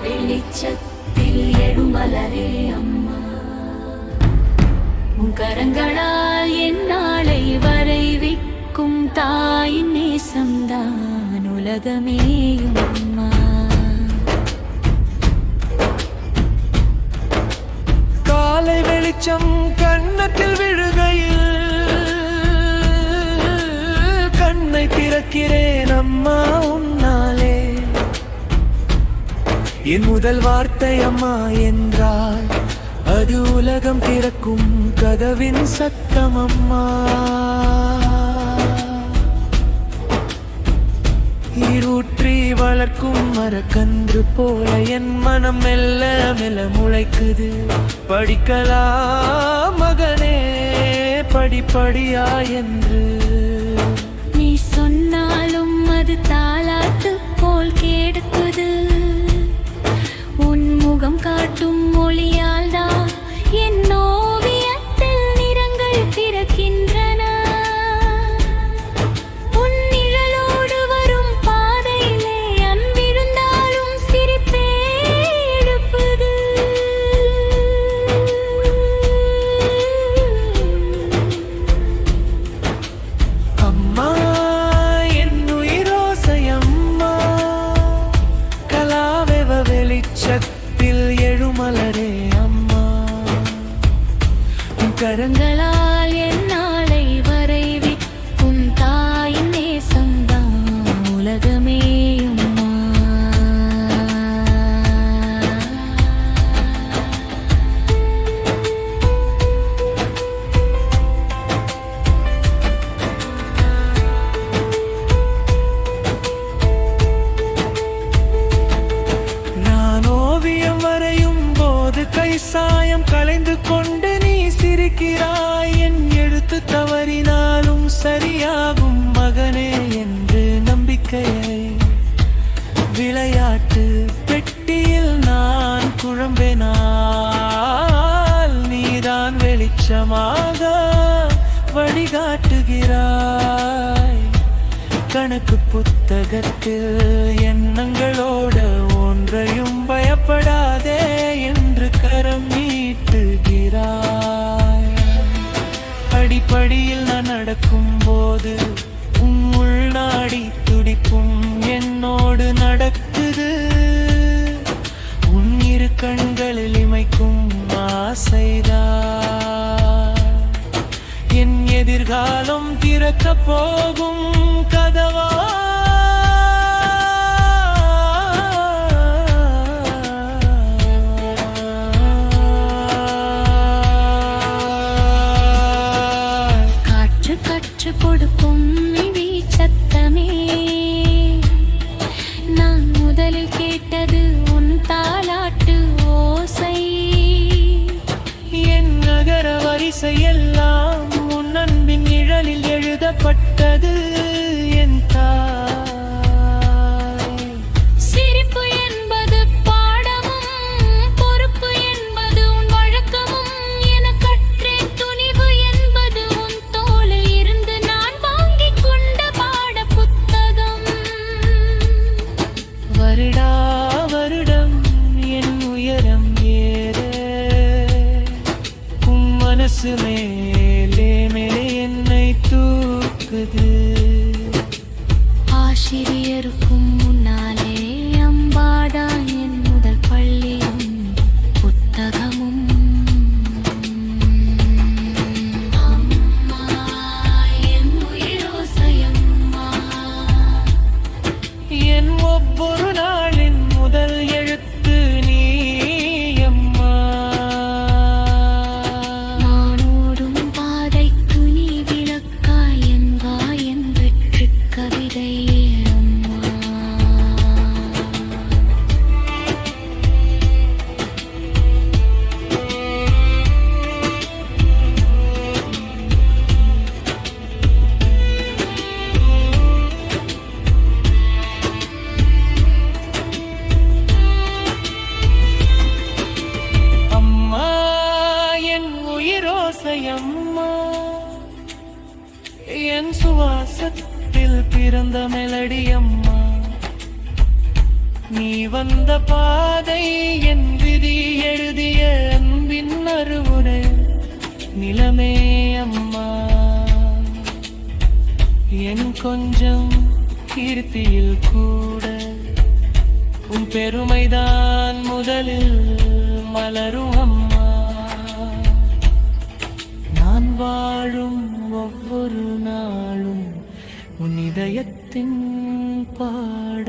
வெளிச்சத்தில் எழுமலரே அம்மா, உன் கரங்களால் என் நாளை வரைவிக்கும் தாயின் நேசம்தான் உலகமேயும் அம்மா. காலை வெளிச்சம் கண்ணத்தில் விழுகையில் கண்ணை திறக்கிறேன் அம்மா உன்னாலே. என் முதல் வார்த்தை அம்மா என்றால் அது உலகம் திறக்கும் கதவின் சத்தம் அம்மா. நீரூற்றி வளர்க்கும் மரக்கன்று போல என் மனம் மெல்ல மெல்ல முளைக்குது. படிக்கலாம் மகனே படிப்படியா என்று நீ சொன்னாலும் அது தாலாட்டு போல் கேடுக்குது. உன் முகம் காட்டும் மொழியால் தான் என் ஓவியத்தில் நிறங்கள் பிறக்கின்றன. உன் நிழலோடு வரும் பாதையிலே அன்பிருந்தாலும் சிரிப்பே எடுப்பது. அம்மா என் உயிரோசை அம்மா, கலாவெவ வெளிச்சத்தில் எழுமலரே அம்மா. கரங்களால் என் நாளை வரைவிக்கும் தாயின் நேசம்தான் உலகமேயும் அம்மா. நான் ஓவியம் வரையும் போது கை சாயம் கலைந்து கொண்டு நீ சிரிக்கிறாய். என் எழுத்து தவறினாலும் சரியாகும் மகனே என்று நம்பிக்கையை விளையாட்டு பெட்டியில் நான் குழம்பினால் நீதான் வெளிச்சமாக வழிகாட்டுகிறாய். கணக்கு புத்தகத்தில் எண்ணங்களோட ஒன்றையும் பயப்படாதே என்று கரம் நீட்டுகிறாய். அடிப்படியில் நான் நடக்கும் போது உன் உள்நாடி துடிப்பும் என்னோடு நடக்குது. உன் இரு கண்களில் இமைக்கும் ஆசைதான் என் எதிர்காலம் திறக்க போகும் கதவா. காற்று கற்று கொடுக்கும் இடி சத்தமே, நான் முதலில் கேட்டது உன் தாலாட்டு ஓசை. என் நகர வரிசை எல்லாம் உன் அன்பின் நிழலில் எழுதப்பட்டது என் தாய். சிரிப்பு என்பது பாடமும் பொறுப்பு என்பது உன் வழக்கமும் என கற்றேன். துணிவு என்பது உன் தோளில் இருந்து நான் வாங்கிக் கொண்ட பாட புத்தகம். வருடா வருடம் என் உயரம் ஏற உன் மனசு மேலே மேலே என்னை தூக்குது. ஆசிரியருக்கும் முன்னாலே அம்பாடா என் முதல் பள்ளியும் புத்தகமும். அம்மா என் உயிரோசை அம்மா, என் ஒவ்வொரு நாளின் முதல் எழுத்து நீ அம்மா. நான் ஓடும் பாதைக்கு நீ விளக்காய் என் வாயன் வெற்றி கவிதையே அம்மா. ஆசையம்மா என் சுவாசத்தில் பிறந்த மெலடி அம்மா நீ வந்த பாதை என் விதி எழுதிய அன்பின் அருவுரை நிலமே அம்மா என் கொஞ்சம் கீர்த்தியில் கூட உன் பெருமைதான் முதலில் மலரும் அம்மா நான் வாழும் ஒவ்வொரு நாளும் உன் இதயத்தின் பாட